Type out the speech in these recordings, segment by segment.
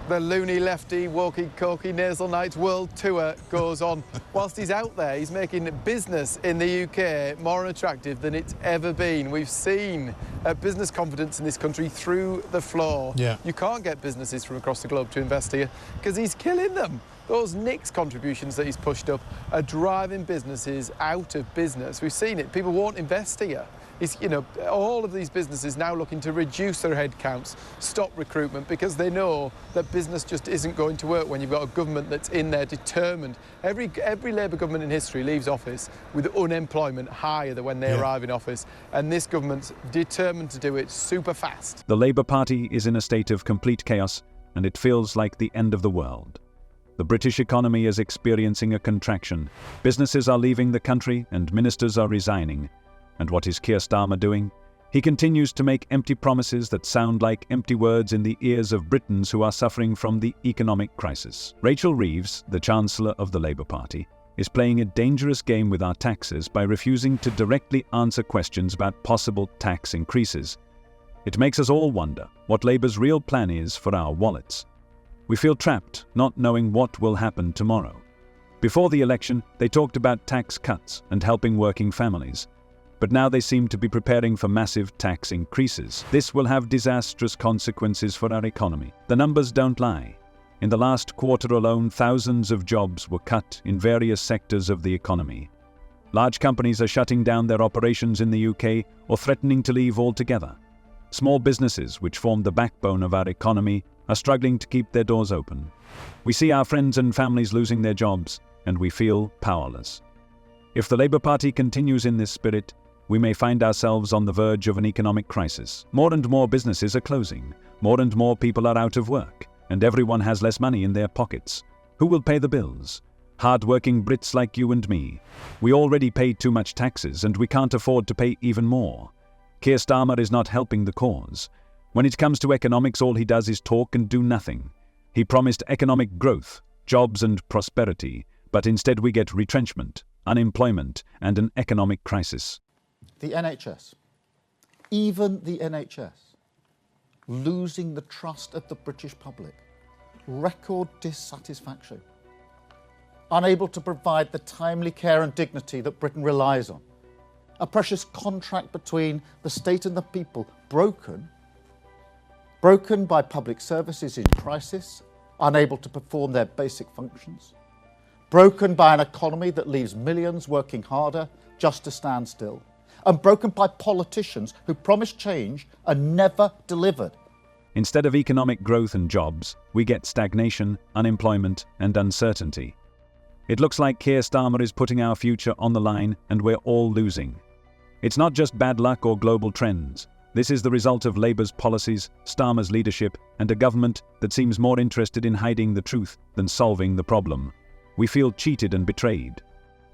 The loony lefty walkie talkie nasal nights world tour goes on. Whilst he's out there, he's making business in the UK more unattractive than it's ever been. We've seen business confidence in this country through the floor. Yeah. You can't get businesses from across the globe to invest here because he's killing them. Those NICS contributions that he's pushed up are driving businesses out of business. We've seen it. People won't invest here. It's, you know, all of these businesses now looking to reduce their headcounts, stop recruitment, because they know that business just isn't going to work when you've got a government that's in there determined. Every Labour government in history leaves office with unemployment higher than when they arrive in office, and this government's determined to do it super fast. The Labour Party is in a state of complete chaos, and it feels like the end of the world. The British economy is experiencing a contraction. Businesses are leaving the country and ministers are resigning. And what is Keir Starmer doing? He continues to make empty promises that sound like empty words in the ears of Britons who are suffering from the economic crisis. Rachel Reeves, the Chancellor of the Labour Party, is playing a dangerous game with our taxes by refusing to directly answer questions about possible tax increases. It makes us all wonder what Labour's real plan is for our wallets. We feel trapped, not knowing what will happen tomorrow. Before the election, they talked about tax cuts and helping working families. But now they seem to be preparing for massive tax increases. This will have disastrous consequences for our economy. The numbers don't lie. In the last quarter alone, thousands of jobs were cut in various sectors of the economy. Large companies are shutting down their operations in the UK or threatening to leave altogether. Small businesses, which form the backbone of our economy, are struggling to keep their doors open. We see our friends and families losing their jobs, and we feel powerless. If the Labour Party continues in this spirit, we may find ourselves on the verge of an economic crisis. More and more businesses are closing, more and more people are out of work, and everyone has less money in their pockets. Who will pay the bills? Hard-working Brits like you and me. We already pay too much taxes, and we can't afford to pay even more. Keir Starmer is not helping the cause. When it comes to economics, all he does is talk and do nothing. He promised economic growth, jobs and prosperity, but instead we get retrenchment, unemployment, and an economic crisis. The NHS, even the NHS, losing the trust of the British public, record dissatisfaction, unable to provide the timely care and dignity that Britain relies on, a precious contract between the state and the people, broken by public services in crisis, unable to perform their basic functions, broken by an economy that leaves millions working harder just to stand still, and broken by politicians who promised change and never delivered. Instead of economic growth and jobs, we get stagnation, unemployment, and uncertainty. It looks like Keir Starmer is putting our future on the line, and we're all losing. It's not just bad luck or global trends. This is the result of Labour's policies, Starmer's leadership, and a government that seems more interested in hiding the truth than solving the problem. We feel cheated and betrayed.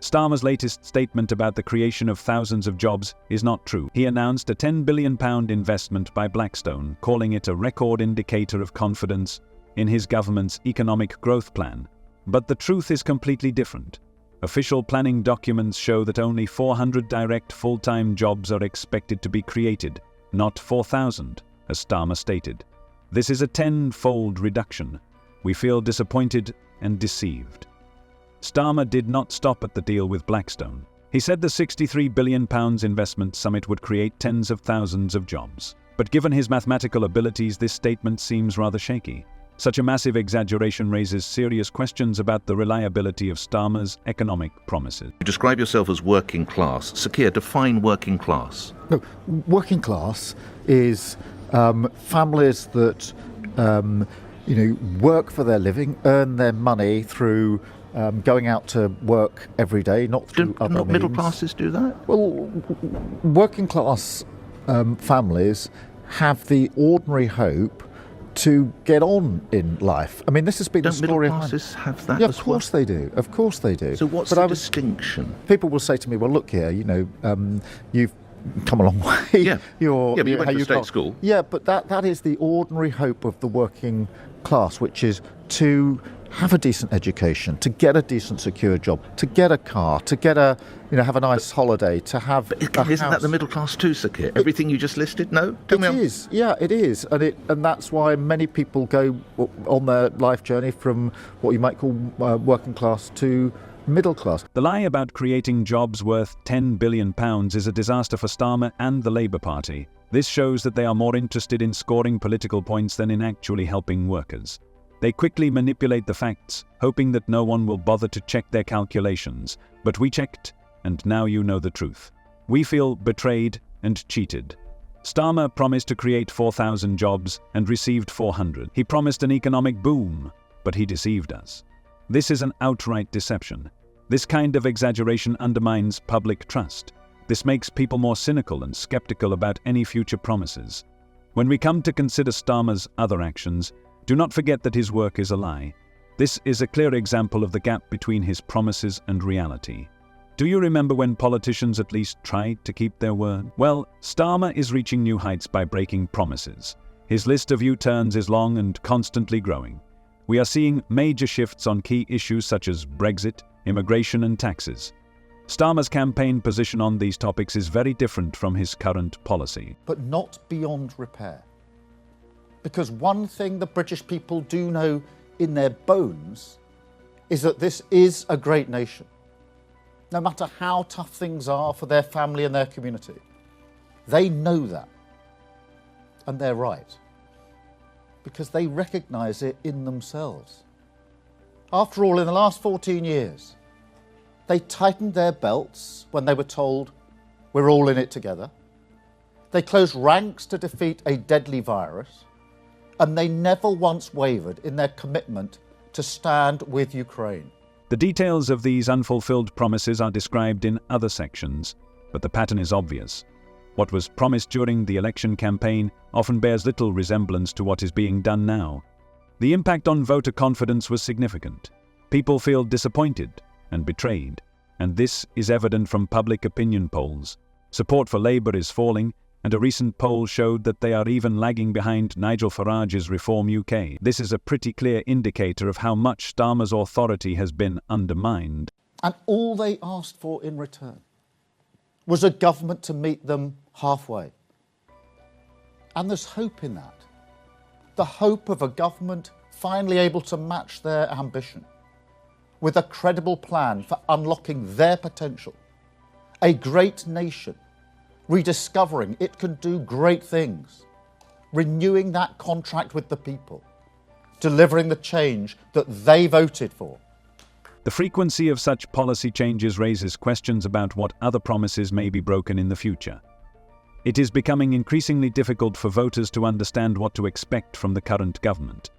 Starmer's latest statement about the creation of thousands of jobs is not true. He announced a £10 billion investment by Blackstone, calling it a record indicator of confidence in his government's economic growth plan. But the truth is completely different. Official planning documents show that only 400 direct full-time jobs are expected to be created, not 4,000, as Starmer stated. This is a 10-fold reduction. We feel disappointed and deceived. Starmer did not stop at the deal with Blackstone. He said the £63 billion investment summit would create tens of thousands of jobs. But given his mathematical abilities, this statement seems rather shaky. Such a massive exaggeration raises serious questions about the reliability of Starmer's economic promises. You describe yourself as working class. Sir Keir, define working class. No, working class is families that work for their living, earn their money through going out to work every day, not through other means. Middle classes do that? Well, working class families have the ordinary hope to get on in life. I mean, this has been the story. Don't middle classes have that Yeah, as of course they do. Of course they do. So what's the distinction? People will say to me, well, look here, you've come a long way. Yeah, but you went to state school. Yeah, but that is the ordinary hope of the working class, which is to have a decent education, to get a decent secure job, to get a car, to get a, have a nice holiday, to have a Isn't house. that the middle class too, Sir Keir? Everything you just listed? No? Tell me. It is, yeah, it is. And that's why many people go on their life journey from what you might call working class to middle class. The lie about creating jobs worth £10 billion is a disaster for Starmer and the Labour Party. This shows that they are more interested in scoring political points than in actually helping workers. They quickly manipulate the facts, hoping that no one will bother to check their calculations. But we checked, and now you know the truth. We feel betrayed and cheated. Starmer promised to create 4,000 jobs and received 400. He promised an economic boom, but he deceived us. This is an outright deception. This kind of exaggeration undermines public trust. This makes people more cynical and skeptical about any future promises. When we come to consider Starmer's other actions, do not forget that his work is a lie. This is a clear example of the gap between his promises and reality. Do you remember when politicians at least tried to keep their word? Well, Starmer is reaching new heights by breaking promises. His list of U-turns is long and constantly growing. We are seeing major shifts on key issues such as Brexit, immigration and taxes. Starmer's campaign position on these topics is very different from his current policy. But not beyond repair. Because one thing the British people do know in their bones is that this is a great nation. No matter how tough things are for their family and their community, they know that. And they're right. Because they recognise it in themselves. After all, in the last 14 years, they tightened their belts when they were told, we're all in it together. They closed ranks to defeat a deadly virus. And they never once wavered in their commitment to stand with Ukraine. The details of these unfulfilled promises are described in other sections, but the pattern is obvious. What was promised during the election campaign often bears little resemblance to what is being done now. The impact on voter confidence was significant. People feel disappointed and betrayed, and this is evident from public opinion polls. Support for Labour is falling, and a recent poll showed that they are even lagging behind Nigel Farage's Reform UK. This is a pretty clear indicator of how much Starmer's authority has been undermined. And all they asked for in return was a government to meet them halfway. And there's hope in that. The hope of a government finally able to match their ambition with a credible plan for unlocking their potential. A great nation rediscovering it can do great things, renewing that contract with the people, delivering the change that they voted for. The frequency of such policy changes raises questions about what other promises may be broken in the future. It is becoming increasingly difficult for voters to understand what to expect from the current government.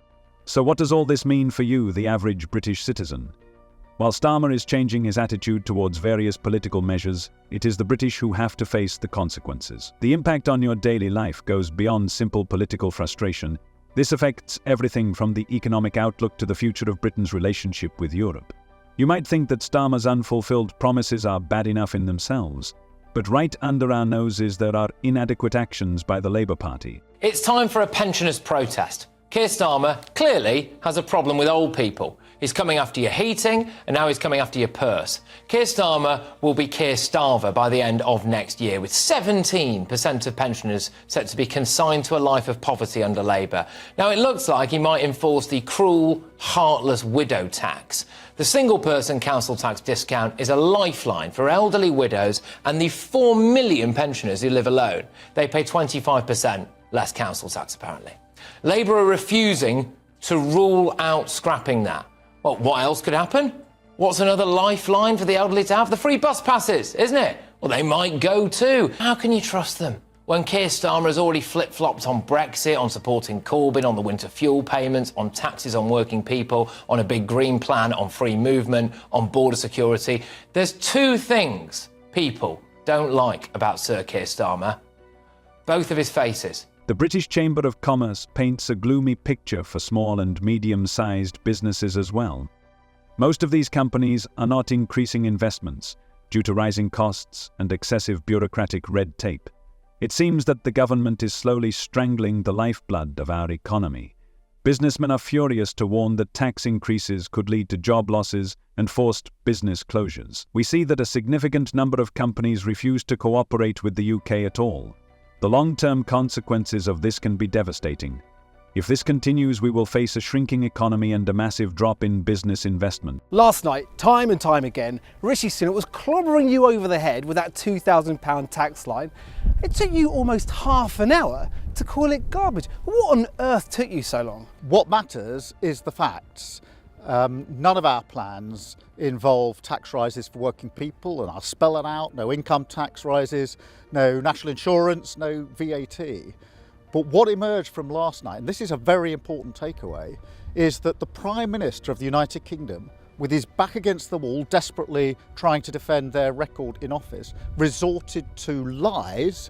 So what does all this mean for you, the average British citizen? While Starmer is changing his attitude towards various political measures, it is the British who have to face the consequences. The impact on your daily life goes beyond simple political frustration. This affects everything from the economic outlook to the future of Britain's relationship with Europe. You might think that Starmer's unfulfilled promises are bad enough in themselves, but right under our noses there are inadequate actions by the Labour Party. It's time for a pensioners' protest. Keir Starmer clearly has a problem with old people. He's coming after your heating, and now he's coming after your purse. Keir Starmer will be Keir Starver by the end of next year, with 17% of pensioners set to be consigned to a life of poverty under Labour. Now, it looks like he might enforce the cruel, heartless widow tax. The single-person council tax discount is a lifeline for elderly widows and the 4 million pensioners who live alone. They pay 25% less council tax, apparently. Labour are refusing to rule out scrapping that. Well, what else could happen? What's another lifeline for the elderly to have? The free bus passes, isn't it? Well, they might go too. How can you trust them when Keir Starmer has already flip-flopped on Brexit, on supporting Corbyn, on the winter fuel payments, on taxes on working people, on a big green plan, on free movement, on border security? There's two things people don't like about Sir Keir Starmer. Both of his faces. The British Chamber of Commerce paints a gloomy picture for small and medium-sized businesses as well. Most of these companies are not increasing investments due to rising costs and excessive bureaucratic red tape. It seems that the government is slowly strangling the lifeblood of our economy. Businessmen are furious to warn that tax increases could lead to job losses and forced business closures. We see that a significant number of companies refuse to cooperate with the UK at all. The long-term consequences of this can be devastating. If this continues, we will face a shrinking economy and a massive drop in business investment. Last night, time and time again, Rishi Sunak was clobbering you over the head with that £2,000 tax line. It took you almost half an hour to call it garbage. What on earth took you so long? What matters is the facts. None of our plans involve tax rises for working people, and I'll spell it out. No income tax rises, no national insurance, no VAT. But what emerged from last night, and this is a very important takeaway, is that the Prime Minister of the United Kingdom, with his back against the wall, desperately trying to defend their record in office, resorted to lies,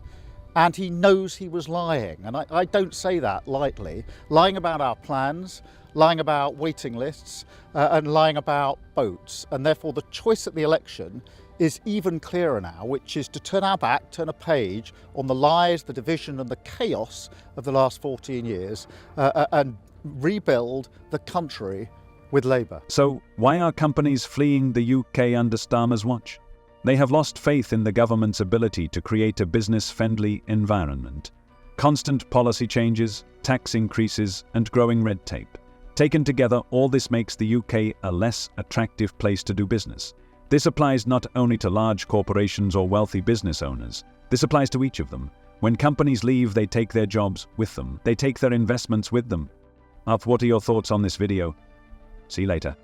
and he knows he was lying. And I don't say that lightly. Lying about our plans, lying about waiting lists, and lying about votes. And therefore the choice at the election is even clearer now, which is to turn our back, turn a page on the lies, the division and the chaos of the last 14 years and rebuild the country with Labour. So, why are companies fleeing the UK under Starmer's watch? They have lost faith in the government's ability to create a business-friendly environment. Constant policy changes, tax increases and growing red tape. Taken together, all this makes the UK a less attractive place to do business. This applies not only to large corporations or wealthy business owners. This applies to each of them. When companies leave, they take their jobs with them. They take their investments with them. What are your thoughts on this video? See you later.